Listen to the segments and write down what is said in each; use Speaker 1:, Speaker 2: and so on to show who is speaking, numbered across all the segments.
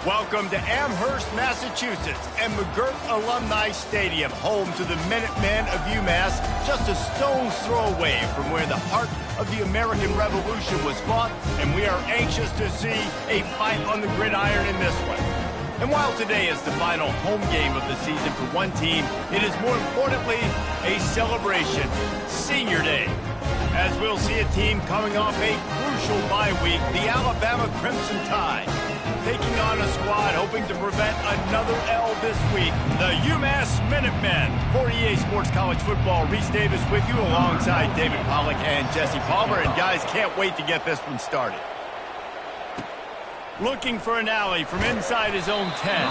Speaker 1: Welcome to Amherst, Massachusetts, and McGirt Alumni Stadium, home to the Minutemen of UMass, just a stone's throw away from where the heart of the American Revolution was fought, and we are anxious to see a fight on the gridiron in this one. And while today is the final home game of the season for one team, it is more importantly a celebration, Senior Day. As we'll see a team coming off a crucial bye week, the Alabama Crimson Tide, taking on a squad hoping to prevent another L this week, the UMass Minutemen. For EA Sports College Football, Reese Davis with you alongside David Pollack and Jesse Palmer. And guys, can't wait to get this one started. Looking for an alley from inside his own 10.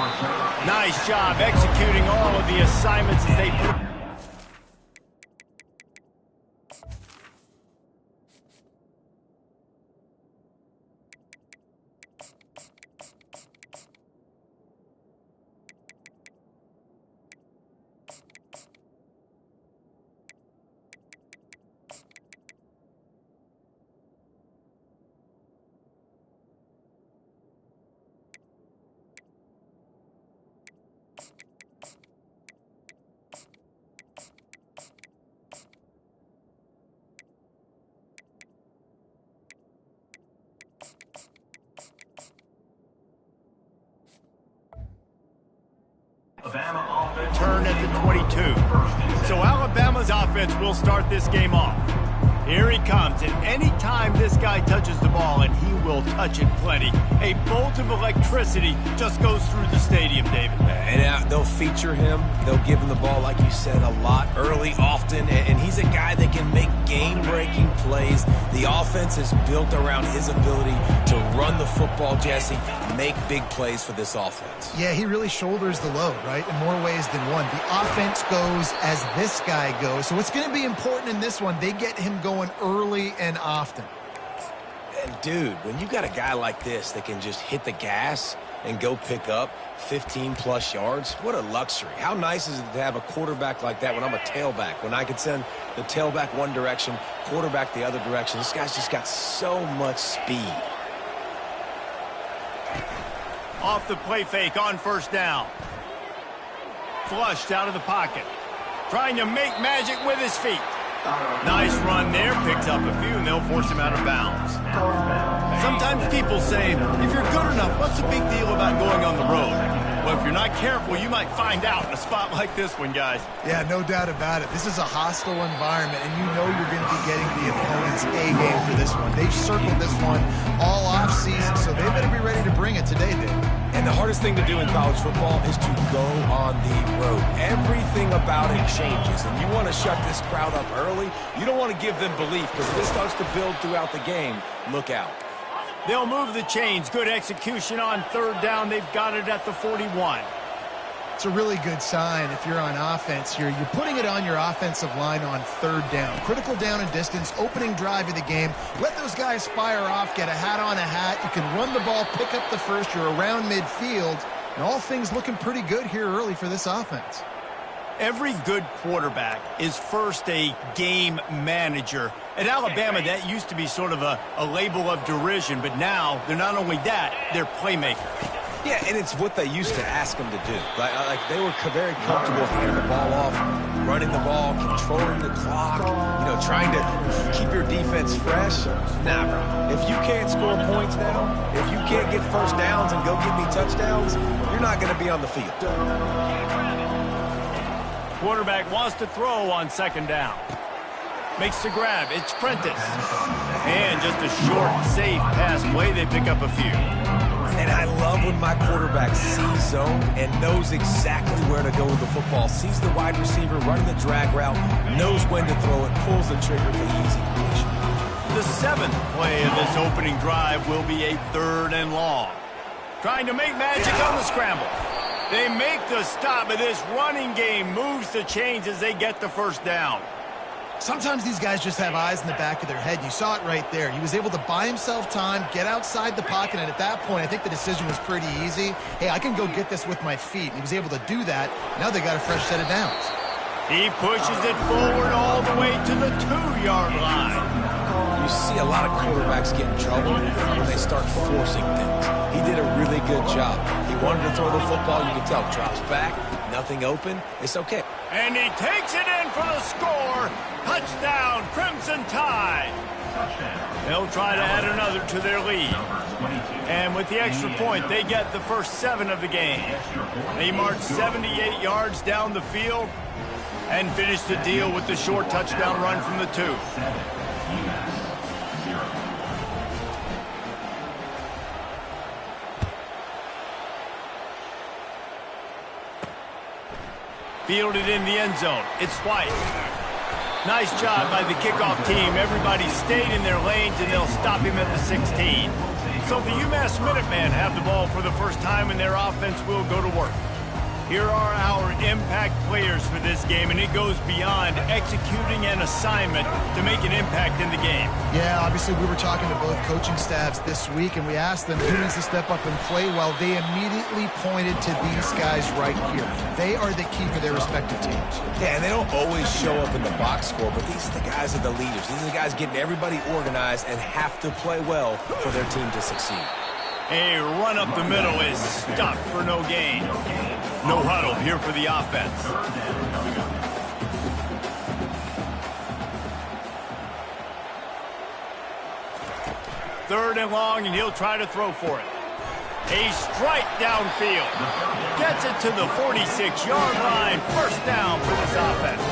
Speaker 1: Nice job executing all of the assignments as they put. Turn at the 22. So Alabama's offense will start this game off. Here he comes, and anytime this guy touches the ball, and he will touch it plenty, a bolt of electricity just goes through the stadium, David.
Speaker 2: And they'll feature him. They'll give him the ball, like you said, a lot, early, often, and he's a guy that can make game-breaking plays. The offense is built around his ability to run the football, Jesse, make big plays for this offense.
Speaker 3: Yeah, he really shoulders the load, right, in more ways than one. The offense goes as this guy goes, so it's going to be important in this one. They get him going early and often.
Speaker 2: And dude, when you got a guy like this that can just hit the gas and go pick up 15-plus yards, what a luxury. How nice is it to have a quarterback like that when I'm a tailback, when I could send the tailback one direction, quarterback the other direction. This guy's just got so much speed.
Speaker 1: Off the play fake on first down. Flushed out of the pocket. Trying to make magic with his feet. Nice run there, picks up a few, and they'll force him out of bounds. Sometimes people say, if you're good enough, what's the big deal about going on the road? Well, if you're not careful, you might find out in a spot like this one, guys.
Speaker 3: Yeah, no doubt about it. This is a hostile environment, and you know you're going to be getting the opponent's A-game for this one. They've circled this one all off-season, so they better be ready to bring it today, Dave.
Speaker 2: And the hardest thing to do in college football is to go on the road. Everything about it changes, and you want to shut this crowd up early. You don't want to give them belief, because if this starts to build throughout the game, look out.
Speaker 1: They'll move the chains. Good execution on third down. They've got it at the 41.
Speaker 3: It's a really good sign if you're on offense here. You're putting it on your offensive line on third down. Critical down and distance, opening drive of the game. Let those guys fire off, get a hat on a hat. You can run the ball, pick up the first. You're around midfield. And all things looking pretty good here early for this offense.
Speaker 1: Every good quarterback is first a game manager. At Alabama, that used to be sort of a label of derision, but now they're not only that, they're playmakers.
Speaker 2: Yeah, and it's what they used to ask them to do. Like they were very comfortable handing the ball off, running the ball, controlling the clock, trying to keep your defense fresh. Nah, bro. If you can't score points now, if you can't get first downs and go get me touchdowns, you're not going to be on the field.
Speaker 1: Quarterback wants to throw on second down. Makes the grab. It's Prentice. And just a short, safe pass play. They pick up a few.
Speaker 2: And I love when my quarterback sees zone and knows exactly where to go with the football. Sees the wide receiver running the drag route, knows when to throw it, pulls the trigger for the easy completion.
Speaker 1: The seventh play of this opening drive will be a third and long. Trying to make magic on the scramble. They make the stop, but this running game moves the chains as they get the first down.
Speaker 3: Sometimes these guys just have eyes in the back of their head. You saw it right there. He was able to buy himself time, get outside the pocket, and at that point, I think the decision was pretty easy. Hey, I can go get this with my feet. He was able to do that. Now they got a fresh set of downs.
Speaker 1: He pushes it forward all the way to the 2-yard line.
Speaker 2: You see a lot of quarterbacks get in trouble when they start forcing things. He did a really good job. He wanted to throw the football. You can tell. Drops back, nothing open. It's okay.
Speaker 1: And he takes it in for the score. Touchdown, Crimson Tide. They'll try to add another to their lead. And with the extra point, they get the first 7 of the game. They march 78 yards down the field and finish the deal with the short touchdown run from the 2. Fielded in the end zone. It's White. Nice job by the kickoff team. Everybody stayed in their lanes, and they'll stop him at the 16. So the UMass Minutemen have the ball for the first time, and their offense will go to work. Here are our impact players for this game, and it goes beyond executing an assignment to make an impact in the game.
Speaker 3: Yeah, obviously we were talking to both coaching staffs this week, and we asked them who needs to step up and play well. They immediately pointed to these guys right here. They are the key for their respective teams.
Speaker 2: Yeah, and they don't always show up in the box score, but these are the guys that are the leaders. These are the guys getting everybody organized and have to play well for their team to succeed.
Speaker 1: A run up the middle is stopped for no gain. No huddle here for the offense. Third and long, and he'll try to throw for it. A strike downfield. Gets it to the 46-yard line. First down for this offense.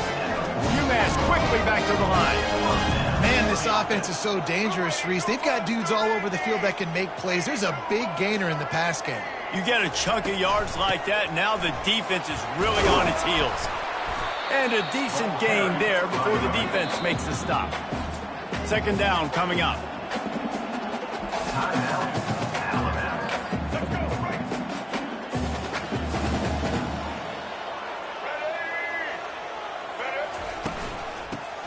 Speaker 1: UMass quickly back to the line.
Speaker 3: Man, this offense is so dangerous, Reese. They've got dudes all over the field that can make plays. There's a big gainer in the pass game.
Speaker 1: You get a chunk of yards like that, now the defense is really on its heels. And a decent gain there before the defense makes the stop. Second down coming up.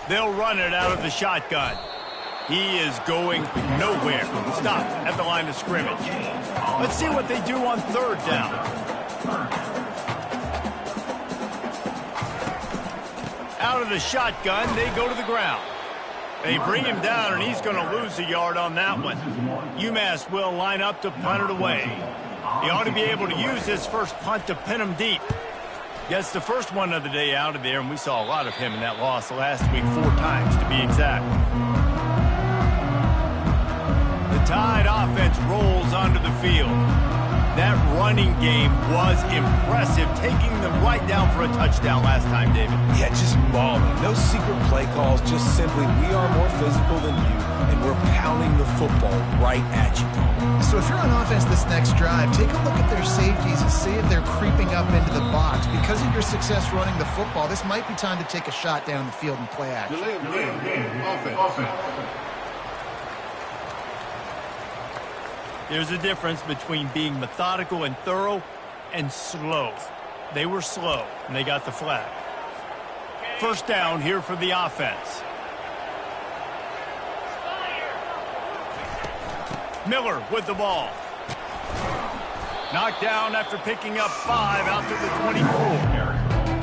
Speaker 1: They'll run it out of the shotgun. He is going nowhere. Stop at the line of scrimmage. Let's see what they do on third down. Out of the shotgun, they go to the ground. They bring him down, and he's going to lose a yard on that one. UMass will line up to punt it away. He ought to be able to use this first punt to pin him deep. Gets the first one of the day out of there, and we saw a lot of him in that loss last week, 4 times to be exact. The Tide offense rolls onto the field. That running game was impressive, taking them right down for a touchdown last time, David.
Speaker 2: Yeah, just mauling. No secret play calls, just simply we are more physical than you, and we're pounding the football right at you.
Speaker 3: So if you're on offense this next drive, take a look at their safeties and see if they're creeping up into the box. Because of your success running the football, this might be time to take a shot down the field and play action.
Speaker 4: Offense.
Speaker 1: There's a difference between being methodical and thorough and slow. They were slow, and they got the flag. First down here for the offense. Miller with the ball. Knocked down after picking up 5 out to the 24.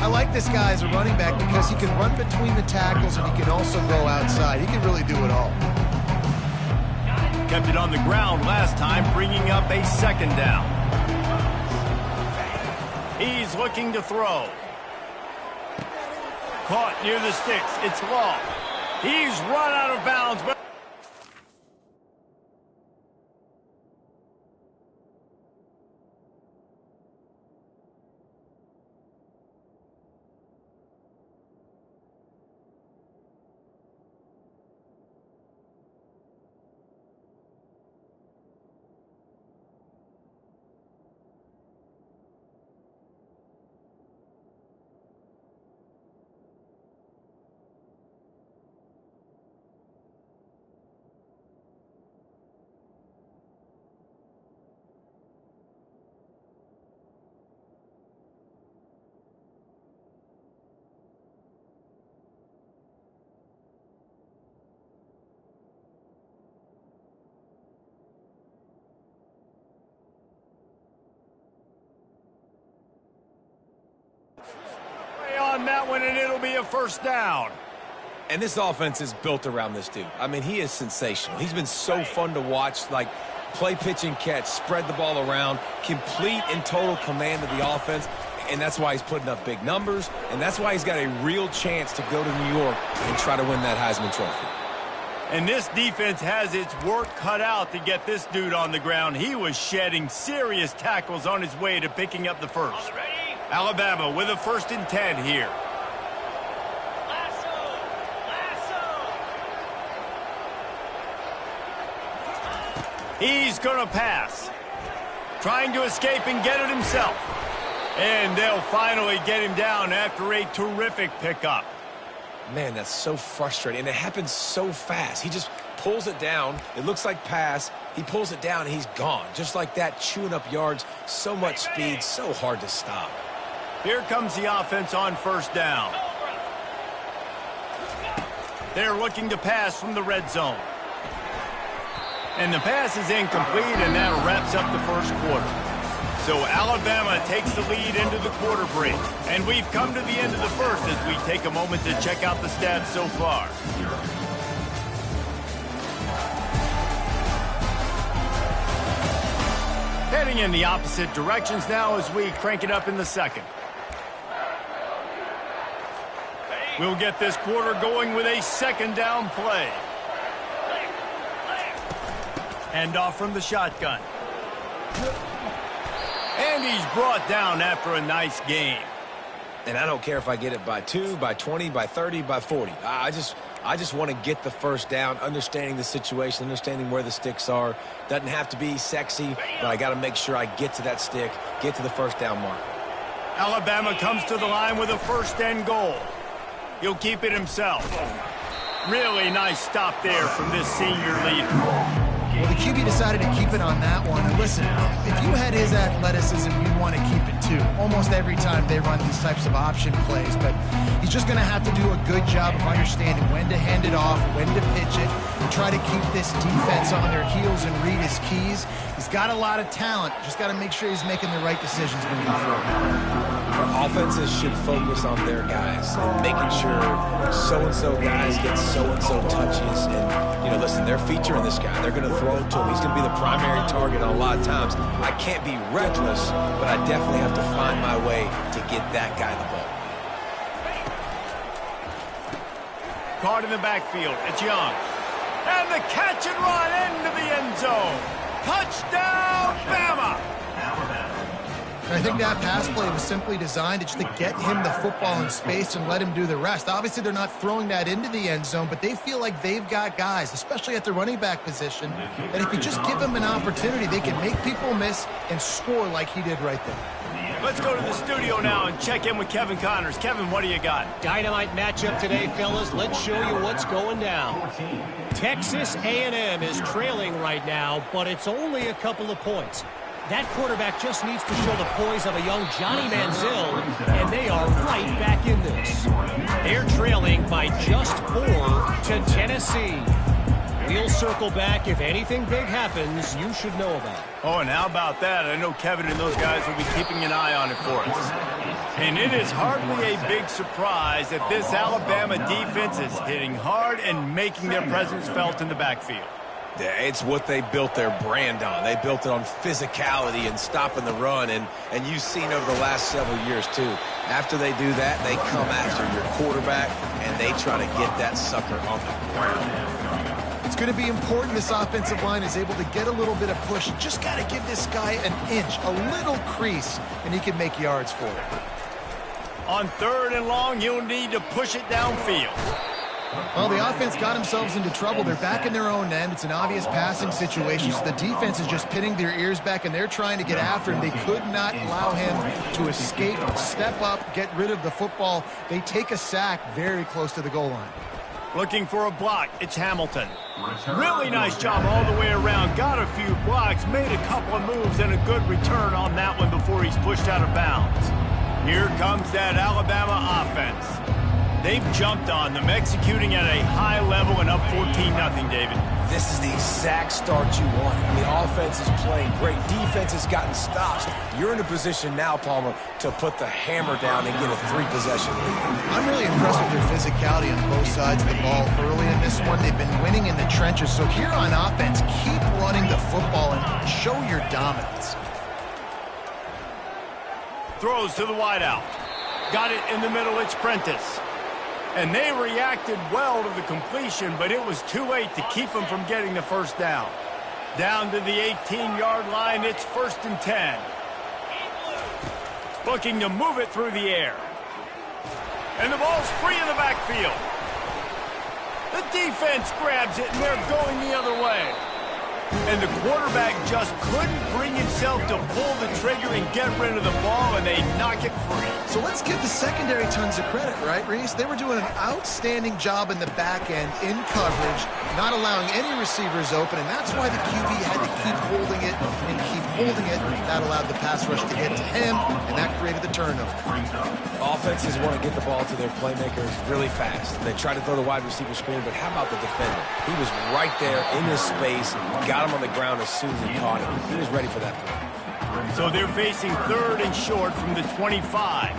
Speaker 3: I like this guy as a running back because he can run between the tackles and he can also go outside. He can really do it all.
Speaker 1: Kept it on the ground last time, bringing up a second down. He's looking to throw. Caught near the sticks. It's Law. He's run out of bounds, but on that one, and it'll be a first down.
Speaker 2: And this offense is built around this dude. I mean, he is sensational. He's been so fun to watch, like play, pitch, and catch, spread the ball around, complete and total command of the offense. And that's why he's putting up big numbers, and that's why he's got a real chance to go to New York and try to win that Heisman Trophy.
Speaker 1: And this defense has its work cut out to get this dude on the ground. He was shedding serious tackles on his way to picking up the first. Alabama with a 1st and 10 here. He's going to pass. Trying to escape and get it himself. And they'll finally get him down after a terrific pickup.
Speaker 2: Man, that's so frustrating, and it happens so fast. He just pulls it down. It looks like pass. He pulls it down, and he's gone. Just like that, chewing up yards. So much speed, so hard to stop.
Speaker 1: Here comes the offense on 1st down. They're looking to pass from the red zone. And the pass is incomplete, and that wraps up the 1st quarter. So Alabama takes the lead into the quarter break. And we've come to the end of the 1st as we take a moment to check out the stats so far. Heading in the opposite directions now as we crank it up in the 2nd. We'll get this quarter going with a 2nd down play. Hand off from the shotgun. And he's brought down after a nice game.
Speaker 2: And I don't care if I get it by 2, by 20, by 30, by 40. I just want to get the 1st down, understanding the situation, understanding where the sticks are. Doesn't have to be sexy, but I got to make sure I get to that stick, get to the 1st down mark.
Speaker 1: Alabama comes to the line with a 1st and goal. He'll keep it himself. Really nice stop there from this senior leader.
Speaker 3: Well, the QB decided to keep it on that one. And listen, if you had his athleticism, you'd want to keep it too. Almost every time they run these types of option plays. But he's just going to have to do a good job of understanding when to hand it off, when to pitch it, and try to keep this defense on their heels and read his keys. He's got a lot of talent. Just got to make sure he's making the right decisions moving forward.
Speaker 2: Our offenses should focus on their guys and making sure so-and-so guys get so-and-so touches. And, you know, listen, they're featuring this guy. They're going to throw it to him. He's going to be the primary target on a lot of times. I can't be reckless, but I definitely have to find my way to get that guy the ball.
Speaker 1: Caught in the backfield. It's Young. And the catch and run into the end zone. Touchdown, Bama!
Speaker 3: And I think that pass play was simply designed just to get him the football in space and let him do the rest. Obviously, they're not throwing that into the end zone, but they feel like they've got guys, especially at the running back position, that if you just give them an opportunity, they can make people miss and score like he did right there.
Speaker 1: Let's go to the studio now and check in with Kevin Connors. Kevin, what do you got?
Speaker 5: Dynamite matchup today, fellas. Let's show you what's going down. Texas A&M is trailing right now, but it's only a couple of points. That quarterback just needs to show the poise of a young Johnny Manziel, and they are right back in this. They're trailing by just 4 to Tennessee. We'll circle back. If anything big happens, you should know about it.
Speaker 1: Oh, and how about that? I know Kevin and those guys will be keeping an eye on it for us. And it is hardly a big surprise that this Alabama defense is hitting hard and making their presence felt in the backfield.
Speaker 2: Yeah, it's what they built their brand on. They built it on physicality and stopping the run, and you've seen over the last several years, too. After they do that, they come after your quarterback, and they try to get that sucker on the ground.
Speaker 3: It's going to be important this offensive line is able to get a little bit of push. Just got to give this guy an inch, a little crease, and he can make yards for it.
Speaker 1: On 3rd and long, you'll need to push it downfield.
Speaker 3: Well, the offense got themselves into trouble. They're back in their own end. It's an obvious passing situation. So the defense is just pinning their ears back, and they're trying to get after him. They could not allow him to escape, step up, get rid of the football. They take a sack very close to the goal line.
Speaker 1: Looking for a block. It's Hamilton. Really nice job all the way around. Got a few blocks, made a couple of moves, and a good return on that one before he's pushed out of bounds. Here comes that Alabama offense. They've jumped on them, executing at a high level and up 14-0, David.
Speaker 2: This is the exact start you want. I mean, offense is playing great. Defense has gotten stops. You're in a position now, Palmer, to put the hammer down and get a 3-possession lead.
Speaker 3: I'm really impressed with their physicality on both sides of the ball early in this one. They've been winning in the trenches. So here on offense, keep running the football and show your dominance.
Speaker 1: Throws to the wideout. Got it in the middle. It's Prentice. And they reacted well to the completion, but it was too late to keep them from getting the first down. Down to the 18-yard line, it's 1st and 10. Looking to move it through the air. And the ball's free in the backfield. The defense grabs it, and they're going the other way. And the quarterback just couldn't bring himself to pull the trigger and get rid of the ball, and they knock it free.
Speaker 3: So let's give the secondary tons of credit, right, Reese? They were doing an outstanding job in the back end, in coverage, not allowing any receivers open, and that's why the QB had to keep holding it and keep holding it. That allowed the pass rush to get to him, and that created the turnover.
Speaker 2: Offenses want to get the ball to their playmakers really fast. They try to throw the wide receiver screen, but how about the defender? He was right there in his space, got him on the ground as soon as he caught him. He was ready for that play.
Speaker 1: So they're facing 3rd and short from the 25.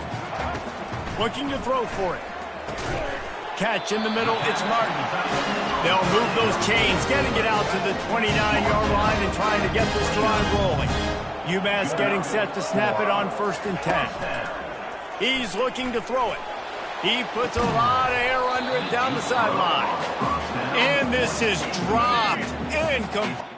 Speaker 1: Looking to throw for it. Catch in the middle, it's Martin. They'll move those chains, getting it out to the 29-yard line and trying to get this drive rolling. UMass getting set to snap it on 1st and 10. He's looking to throw it. He puts a lot of air under it down the sideline. And this is dropped. Incomplete.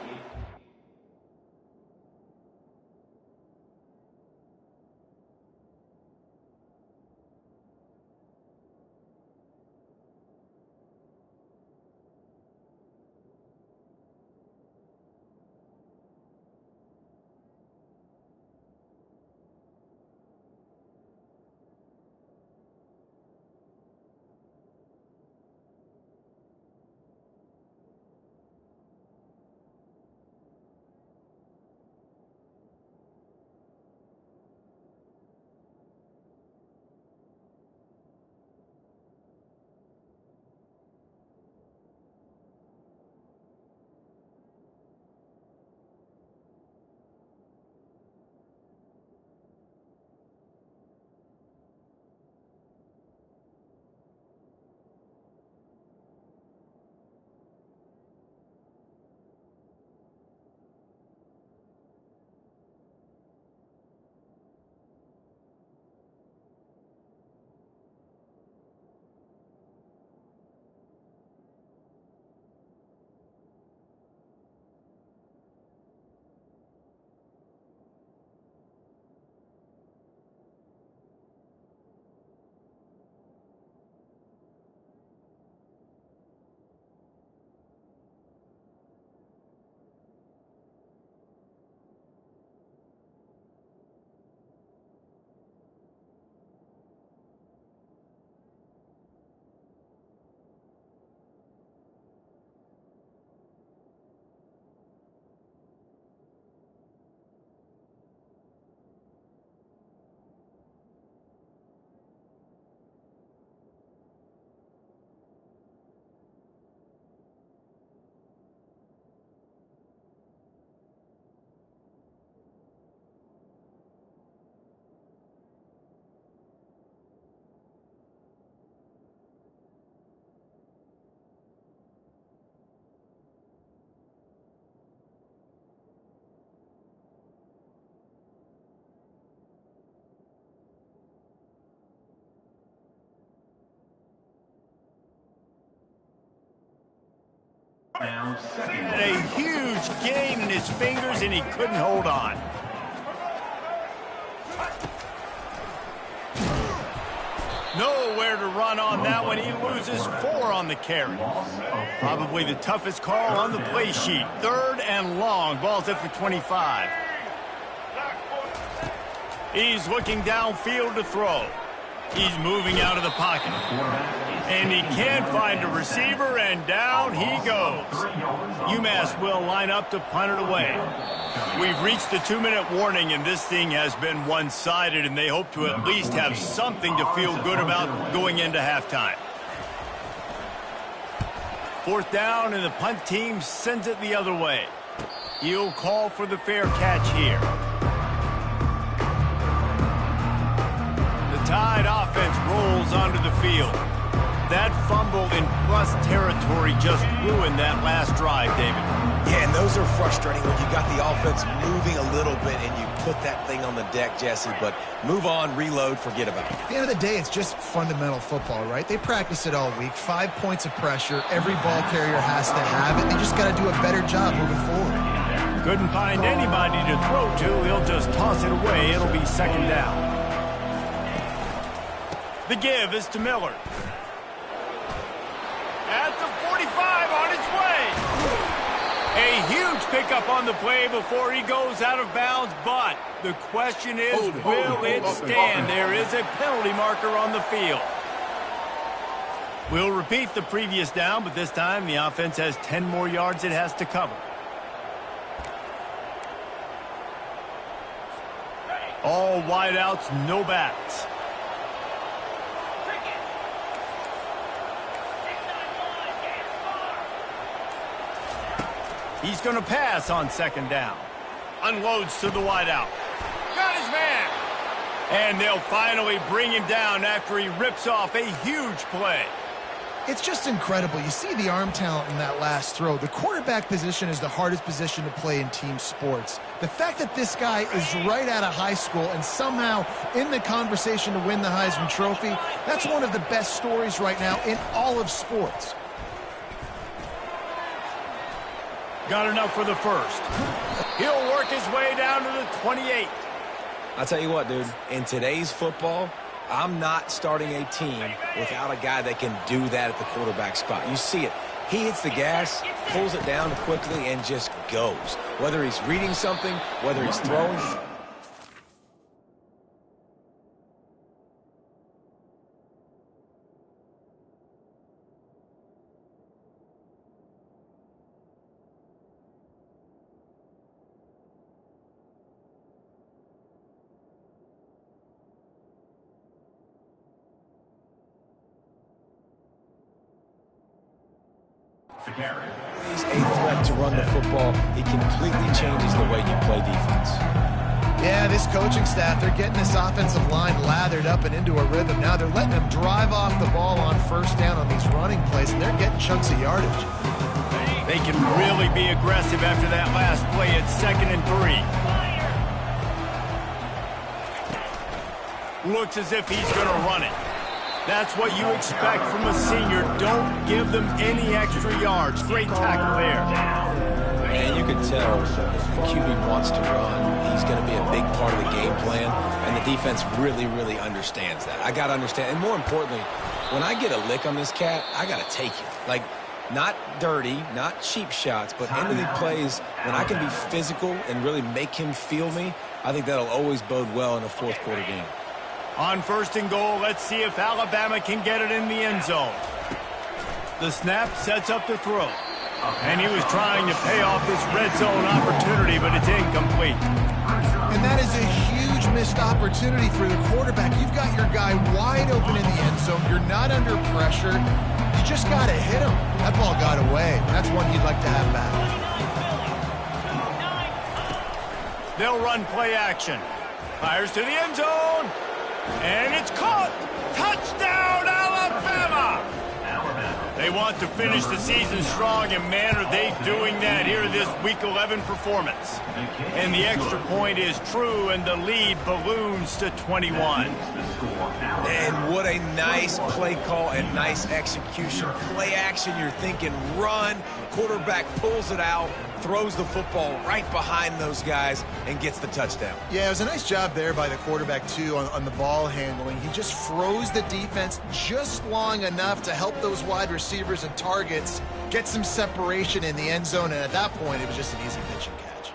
Speaker 1: Had a huge gain in his fingers, and he couldn't hold on. Nowhere to run on that one. He loses 4 on the carry. Probably the toughest call on the play sheet. 3rd and long. Ball's at the 25. He's looking downfield to throw. He's moving out of the pocket. And he can't find a receiver, and down he goes. UMass will line up to punt it away. We've reached the 2-minute warning, and this thing has been one-sided, and they hope to at least have something to feel good about going into halftime. 4th down, and the punt team sends it the other way. He'll call for the fair catch here. The Tide offense rolls onto the field. That fumble in plus territory just ruined that last drive, David.
Speaker 2: Yeah, and those are frustrating when you got the offense moving a little bit and you put that thing on the deck, Jesse. But move on, reload, forget about it.
Speaker 3: At the end of the day, it's just fundamental football, right? They practice it all week. 5 points of pressure. Every ball carrier has to have it. They just got to do a better job moving forward.
Speaker 1: Couldn't find anybody to throw to. He'll just toss it away. It'll be 2nd down. The give is to Miller. At the 45, on its way. A huge pickup on the play before he goes out of bounds, but the question is, will it stand? There is a penalty marker on the field. We'll repeat the previous down, but this time the offense has 10 more yards it has to cover. All wideouts, no backs. He's going to pass on 2nd down. Unloads to the wideout. Got his man. And they'll finally bring him down after he rips off a huge play.
Speaker 3: It's just incredible. You see the arm talent in that last throw. The quarterback position is the hardest position to play in team sports. The fact that this guy is right out of high school and somehow in the conversation to win the Heisman Trophy, that's one of the best stories right now in all of sports.
Speaker 1: Got enough for the first. He'll work his way down to the 28.
Speaker 2: I'll tell you what, dude, in today's football, I'm not starting a team without a guy that can do that at the quarterback spot. You see it. He hits the gas, pulls it down quickly, and just goes. Whether he's reading something, whether he's throwing. He's a threat to run the football. He completely changes the way you play defense.
Speaker 3: Yeah, this coaching staff, they're getting this offensive line lathered up and into a rhythm. Now they're letting them drive off the ball on 1st down on these running plays, and they're getting chunks of yardage.
Speaker 1: They can really be aggressive after that last play at 2nd and 3. Looks as if he's going to run it. That's what you expect from a senior. Don't give them any extra yards. Great tackle there.
Speaker 2: And you can tell if QB wants to run, he's going to be a big part of the game plan, and the defense really, really understands that. I got to understand, and more importantly, when I get a lick on this cat, I got to take it. Like, not dirty, not cheap shots, but into the plays, when I can be physical and really make him feel me, I think that'll always bode well in a 4th quarter game.
Speaker 1: On 1st and goal, let's see if Alabama can get it in the end zone. The snap sets up the throw. And he was trying to pay off this red zone opportunity, but it's incomplete.
Speaker 3: And that is a huge missed opportunity for the quarterback. You've got your guy wide open in the end zone. You're not under pressure. You just got to hit him. That ball got away. That's one you'd like to have back.
Speaker 1: They'll run play action. Fires to the end zone. And it's caught. Touchdown, Alabama! They want to finish the season strong, and man, are they doing that here this Week 11 performance. And the extra point is true, and the lead balloons to 21.
Speaker 2: And what a nice play call and nice execution. Play action, you're thinking run. Quarterback pulls it out, throws the football right behind those guys, and gets the touchdown.
Speaker 3: Yeah, it was a nice job there by the quarterback, too, on the ball handling. He just froze the defense just long enough to help those wide receivers and targets get some separation in the end zone, and at that point, it was just an easy pitch and catch.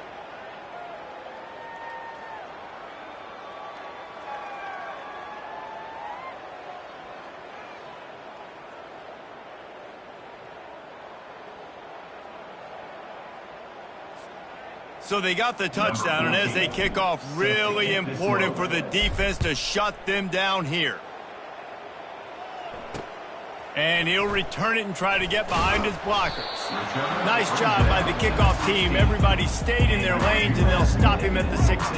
Speaker 1: So they got the touchdown, and as they kick off, really important for the defense to shut them down here. And he'll return it and try to get behind his blockers. Nice job by the kickoff team. Everybody stayed in their lanes, and they'll stop him at the 16.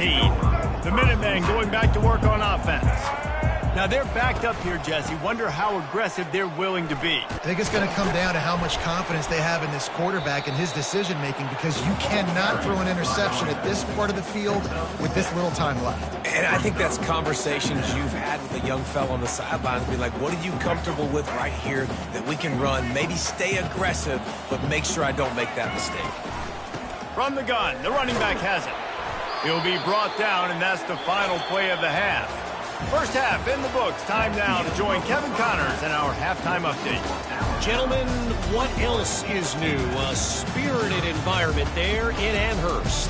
Speaker 1: The Minutemen going back to work on offense. Now they're backed up here, Jesse. Wonder how aggressive they're willing to be.
Speaker 3: I think it's going to come down to how much confidence they have in this quarterback and his decision-making, because you cannot throw an interception at this part of the field with this little time left.
Speaker 2: And I think that's conversations you've had with a young fella on the sidelines. Be like, what are you comfortable with right here that we can run? Maybe stay aggressive, but make sure I don't make that mistake.
Speaker 1: From the gun, the running back has it. He'll be brought down, and that's the final play of the half. First half in the books. Time now to join Kevin Connors in our halftime update.
Speaker 5: Gentlemen, what else is new? A spirited environment there in Amherst.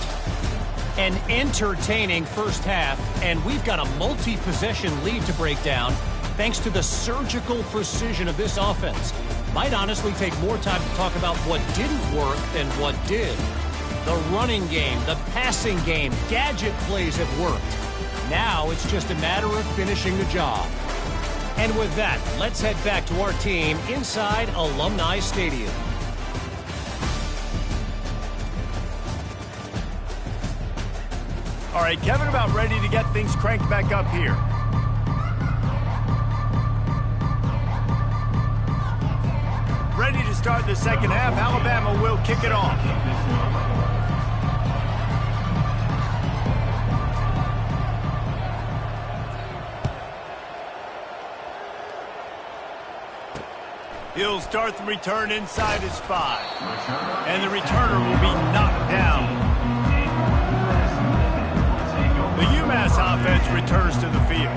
Speaker 5: An entertaining first half, and we've got a multi-possession lead to break down thanks to the surgical precision of this offense. Might honestly take more time to talk about what didn't work than what did. The running game, the passing game, gadget plays have worked. Now it's just a matter of finishing the job. And with that, let's head back to our team inside Alumni Stadium.
Speaker 1: All right, Kevin about ready to get things cranked back up here. Ready to start the second half. Alabama will kick it off. He'll start the return inside his 5. And the returner will be knocked down. The UMass offense returns to the field.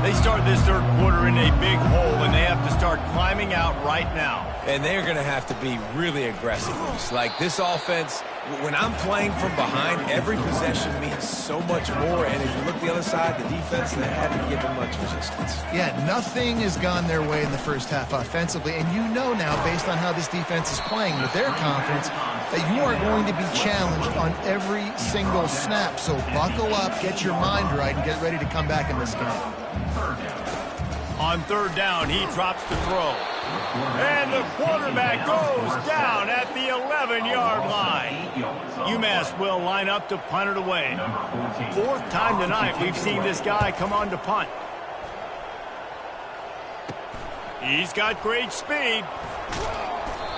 Speaker 1: They start this third quarter in a big hole, and they have to start climbing out right now.
Speaker 2: And they're going to have to be really aggressive. It's like this offense, when I'm playing from behind, every possession means so much more. And if you look the other side, the defense, they haven't given much resistance.
Speaker 3: Yeah, nothing has gone their way in the first half offensively. And you know now, based on how this defense is playing with their confidence, that you are going to be challenged on every single snap. So buckle up, get your mind right, and get ready to come back in this game.
Speaker 1: On third down, he drops the throw. And the quarterback goes down at the 11-yard line. UMass will line up to punt it away. Fourth time tonight we've seen this guy come on to punt. He's got great speed.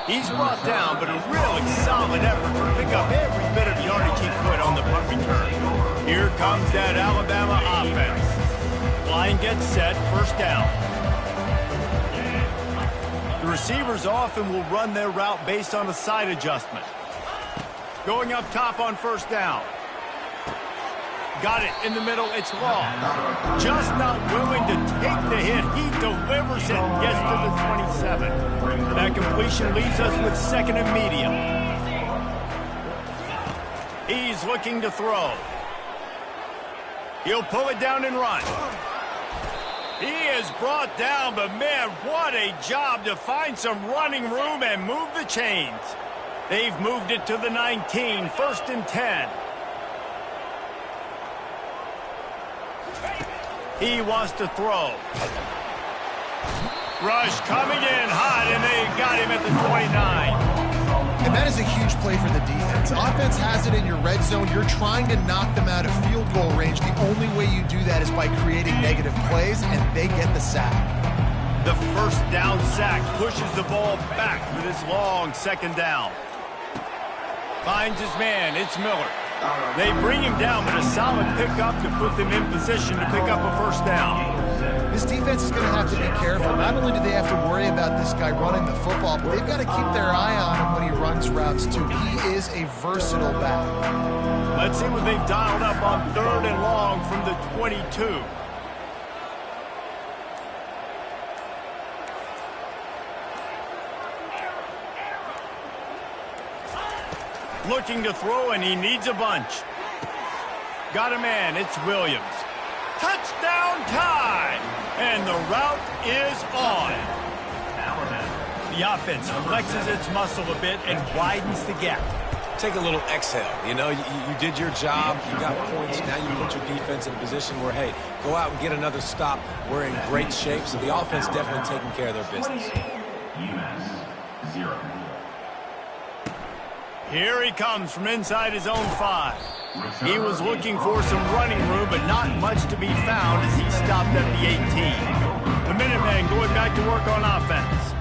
Speaker 1: He's brought down, but a really solid effort to pick up every bit of yardage he could on the punt return. Here comes that Alabama offense. Line gets set, first down. The receivers often will run their route based on a side adjustment. Going up top on first down. Got it in the middle, it's long. Just not willing to take the hit. He delivers it and gets to the 27. That completion leaves us with second and medium. He's looking to throw. He'll pull it down and run. He is brought down, but man, what a job to find some running room and move the chains. They've moved it to the 19, first and 10. He wants to throw. Rush coming in hot, and they got him at the 29.
Speaker 3: And that is a huge play for the defense. Offense has it in your red zone. You're trying to knock them out of field goal range. The only way you do that is by creating negative plays, and they get the sack.
Speaker 1: The first down sack pushes the ball back for this long second down. Finds his man. It's Miller. They bring him down, but a solid pickup to put them in position to pick up a first down.
Speaker 3: This defense is going to have to be careful. Not only do they have to worry about this guy running the football, but they've got to keep their eye on him when he runs routes, too. He is a versatile back.
Speaker 1: Let's see what they've dialed up on third and long from the 22. Looking to throw, and he needs a bunch. Got a man. It's Williams. Touchdown time! And the route is on. The offense flexes its muscle a bit and widens the gap.
Speaker 2: take a little exhale. You know, you did your job. You got points. Now you put your defense in a position where, hey, go out and get another stop. We're in great shape. So the offense definitely taking care of their business.
Speaker 4: UMass 0.
Speaker 1: Here he comes from inside his own 5. He was looking for some running room, but not much to be found as he stopped at the 18. The Minutemen going back to work on offense.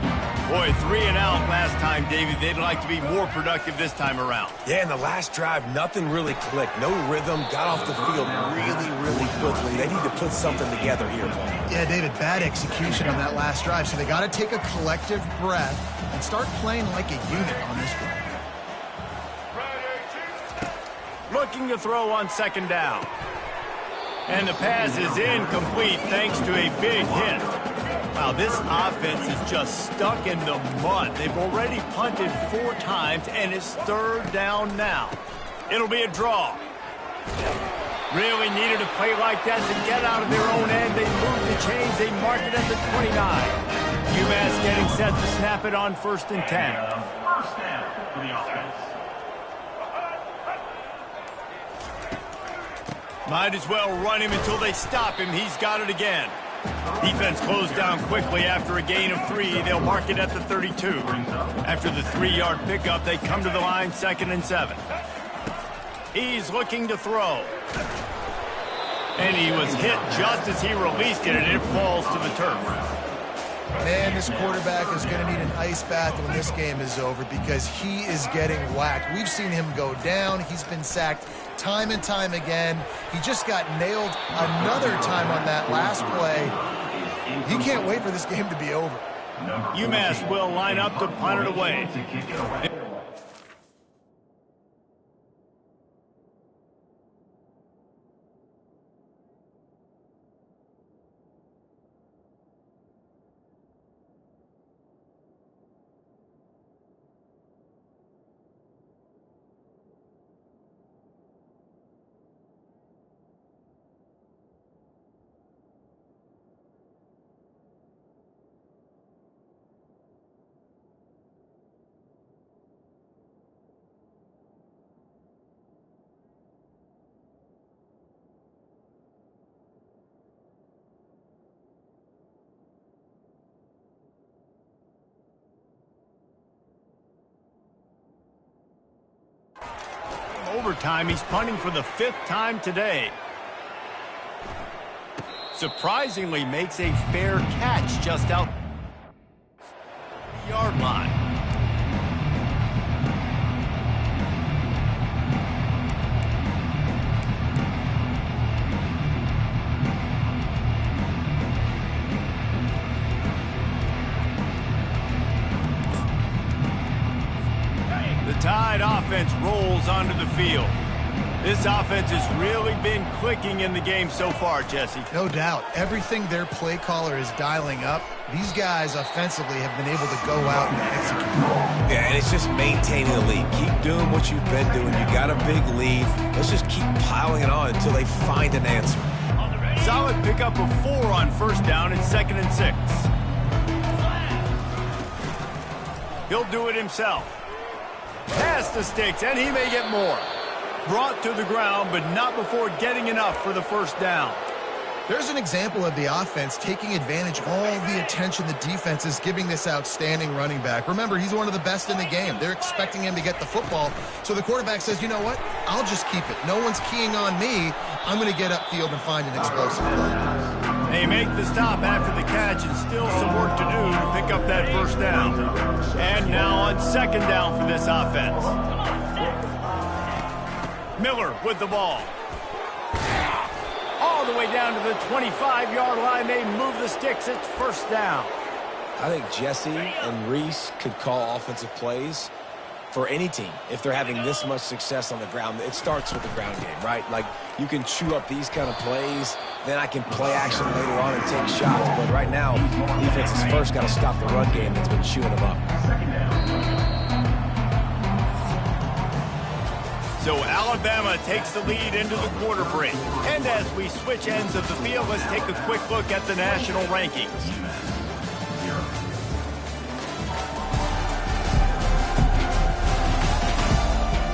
Speaker 1: Boy, 3 and out last time, David. They'd like to be more productive this time around.
Speaker 2: Yeah, in the last drive, nothing really clicked. No rhythm. Got off the field really quickly. They need to put something together here, Paul.
Speaker 3: Yeah, David, bad execution on that last drive. So they got to take a collective breath and start playing like a unit on this one.
Speaker 1: Looking to throw on second down. And the pass is incomplete thanks to a big hit. Wow, this offense is just stuck in the mud. They've already punted 4 times, and it's third down now. It'll be a draw. Really needed a play like that to get out of their own end. They move the chains. They mark it at the 29. UMass getting set to snap it on 1st and 10.
Speaker 4: First down for the offense.
Speaker 1: Might as well run him until they stop him. He's got it again. Defense closed down quickly after a gain of 3. They'll mark it at the 32. After the 3-yard pickup, they come to the line 2nd and 7. He's looking to throw. And he was hit just as he released it, and it falls to the turf.
Speaker 3: Man, this quarterback is going to need an ice bath when this game is over because he is getting whacked. We've seen him go down. He's been sacked time and time again. He just got nailed another time on that last play. He can't wait for this game to be over.
Speaker 1: UMass will line up to punt it away. Overtime, he's punting for the 5th time today. Surprisingly makes a fair catch just out the yard line. Tide offense rolls onto the field. This offense has really been clicking in the game so far, Jesse.
Speaker 3: No doubt. Everything their play caller is dialing up, these guys offensively have been able to go out and execute.
Speaker 2: Yeah, and it's just maintaining the lead. Keep doing what you've been doing. You got a big lead. Let's just keep piling it on until they find an answer.
Speaker 1: Solid pickup of 4 on 1st down and 2nd and 6. He'll do it himself. Past the sticks, and he may get more. Brought to the ground, but not before getting enough for the 1st down.
Speaker 3: There's an example of the offense taking advantage of all the attention the defense is giving this outstanding running back. Remember, he's one of the best in the game. They're expecting him to get the football. So the quarterback says, you know what? I'll just keep it. No one's keying on me. I'm going to get upfield and find an explosive play.
Speaker 1: They make the stop after the catch and still some work to do to pick up that 1st down. And now on 2nd down for this offense. Miller with the ball. All the way down to the 25-yard line. They move the sticks. It's 1st down.
Speaker 2: I think Jesse and Reese could call offensive plays for any team if they're having this much success on the ground. It starts with the ground game, right? Like, you can chew up these kind of plays, then I can play action later on and take shots. But right now, defense has first got to stop the run game that's been chewing them up.
Speaker 1: So Alabama takes the lead into the quarter break. And as we switch ends of the field, let's take a quick look at the national rankings.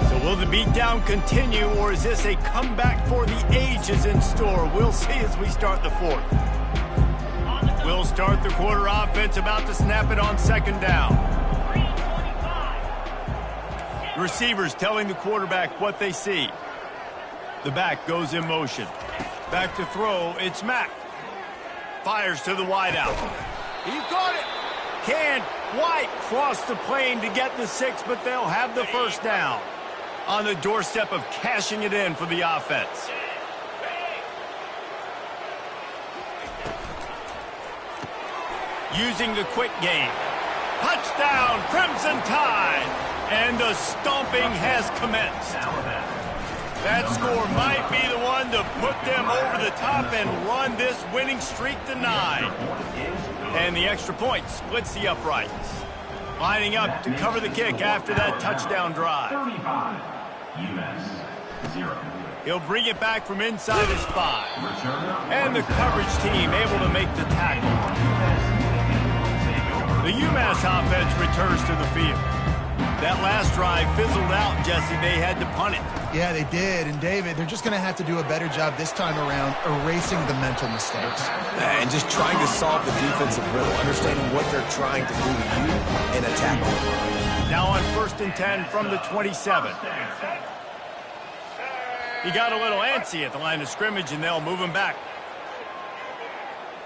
Speaker 1: So Will the beatdown continue, or is this a comeback for the ages in store? We'll see as we start the fourth. We'll start the quarter offense, about to snap it on second down. Receivers telling the quarterback what they see. The back goes in motion. Back to throw, it's Mack. Fires to the wideout. He caught it. Can White cross the plane to get the 6, but they'll have the first down. On the doorstep of cashing it in for the offense. Using the quick game. Touchdown, Crimson Tide! And the stomping has commenced. That score might be the one to put them over the top and run this winning streak to 9. And the extra point splits the uprights. Lining up to cover the kick after that touchdown drive.
Speaker 4: 35, US 0.
Speaker 1: He'll bring it back from inside his 5. And the coverage team able to make the tackle. The UMass offense returns to the field. That last drive fizzled out, Jesse. They had to punt it.
Speaker 3: Yeah, they did. And, David, they're just going to have to do a better job this time around erasing the mental mistakes.
Speaker 2: And just trying to solve the defensive riddle, understanding what they're trying to do to you and attack them.
Speaker 1: Now on 1st and 10 from the 27. He got a little antsy at the line of scrimmage, and they'll move him back.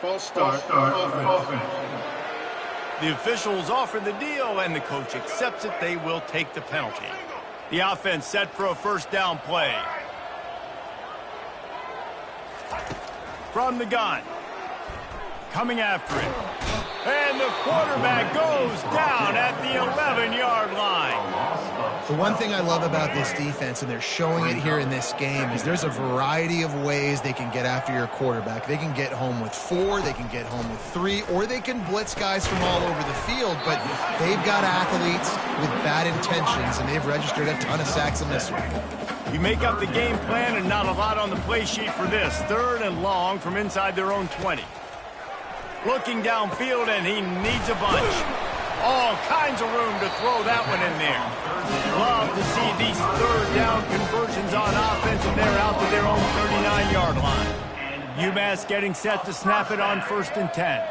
Speaker 6: False start. Offense.
Speaker 1: The officials offer the deal, and the coach accepts it. They will take the penalty. The offense set for a first down play. From the gun. Coming after it. And the quarterback goes down at the 11-yard line.
Speaker 3: The one thing I love about this defense, and they're showing it here in this game, is there's a variety of ways they can get after your quarterback. They can get home with 4, they can get home with 3, or they can blitz guys from all over the field, but they've got athletes with bad intentions, and they've registered a ton of sacks in this one.
Speaker 1: You make up the game plan, and not a lot on the play sheet for this. 3rd and long from inside their own 20. Looking downfield, and he needs a bunch. All kinds of room to throw that one in there. Love to see these 3rd down conversions on offense, and they're out to their own 39-yard line. UMass getting set to snap it on 1st and 10.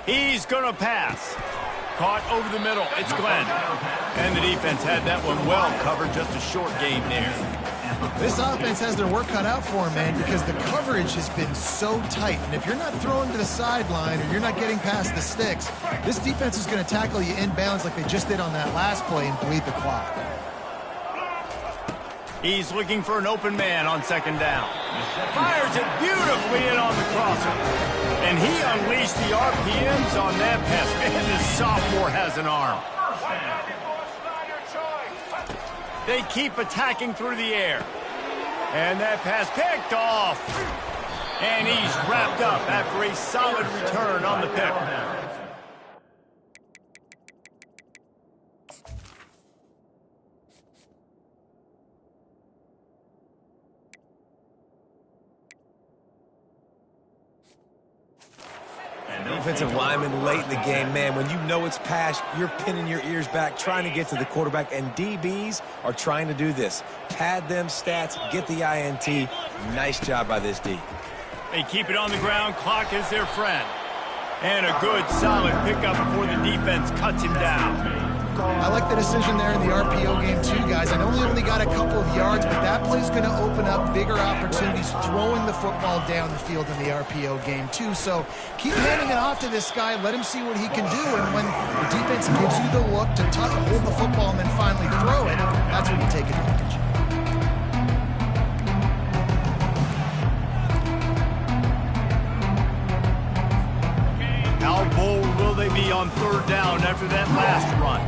Speaker 1: He's going to pass. Caught over the middle. It's Glenn. And the defense had that one well covered. Just a short gain there.
Speaker 3: This offense has their work cut out for them, man, because the coverage has been so tight. And if you're not throwing to the sideline or you're not getting past the sticks, this defense is going to tackle you inbounds like they just did on that last play and bleed the clock.
Speaker 1: He's looking for an open man on 2nd down. Fires it beautifully in on the crosser. And he unleashed the RPMs on that pass. Man, this sophomore has an arm. They keep attacking through the air. And that pass picked off. And he's wrapped up after a solid return on the pick.
Speaker 2: Defensive lineman late in the game, man, when you know it's pass, you're pinning your ears back, trying to get to the quarterback, and DBs are trying to do this. Pad them stats, get the INT. Nice job by this D.
Speaker 1: They keep it on the ground. Clock is their friend. And a good, solid pickup before the defense cuts him down.
Speaker 3: I like the decision there in the RPO game too, guys. I know he only got a couple of yards, but that play's going to open up bigger opportunities throwing the football down the field in the RPO game too. So keep handing it off to this guy. Let him see what he can do. And when the defense gives you the look to hold the football and then finally throw it, that's when you take advantage.
Speaker 1: How bold will they be on 3rd down after that last run?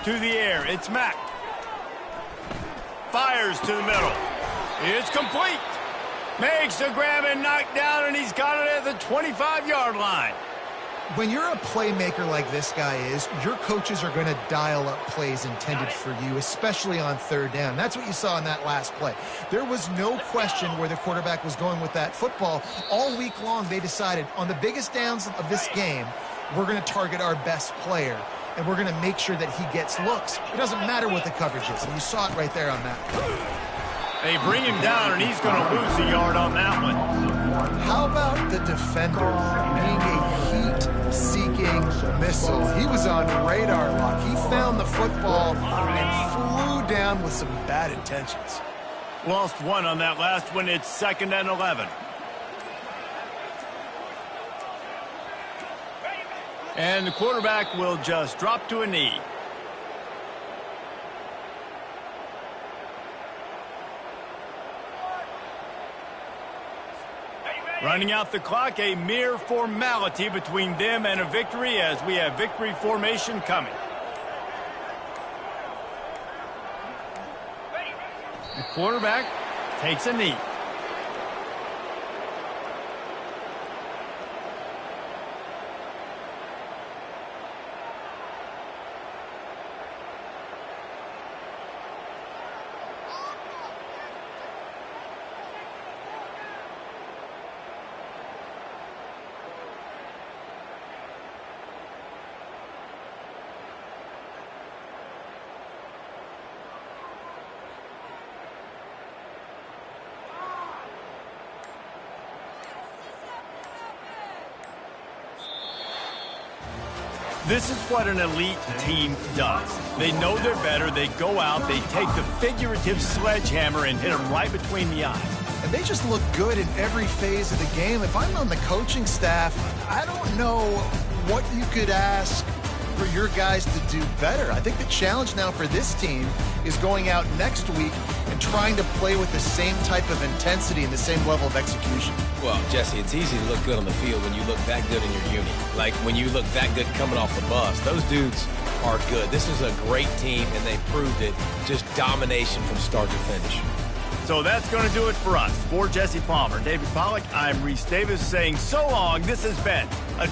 Speaker 1: To the air, it's Mack. Fires to the middle. It's complete. Makes the grab and knock down, and he's got it at the 25-yard line.
Speaker 3: When you're a playmaker like this guy is, your coaches are going to dial up plays intended for you, especially on 3rd down. That's what you saw in that last play. There was no question where the quarterback was going with that football. All week long, they decided on the biggest downs of this game, we're going to target our best player. and we're going to make sure that he gets looks. It doesn't matter what the coverage is, and you saw it right there on that.
Speaker 1: They bring him down, and he's going to lose a yard on that one.
Speaker 3: How about the defender being a heat-seeking missile? He was on radar lock. He found the football and flew down with some bad intentions.
Speaker 1: Lost one on that last one. It's 2nd and 11. And the quarterback will just drop to a knee. Running out the clock, a mere formality between them and a victory as we have victory formation coming. The quarterback takes a knee. This is what an elite team does. They know they're better. They go out. They take the figurative sledgehammer and hit them right between the eyes.
Speaker 3: And they just look good in every phase of the game. If I'm on the coaching staff, I don't know what you could ask for your guys to do better. I think the challenge now for this team is going out next week and trying to play with the same type of intensity and the same level of execution.
Speaker 2: Well, Jesse, it's easy to look good on the field when you look that good in your uni. Like when you look that good coming off the bus. Those dudes are good. This is a great team, and they proved it. Just domination from start to finish.
Speaker 1: So that's going to do it for us. For Jesse Palmer, David Pollack, I'm Reese Davis saying so long. This has been a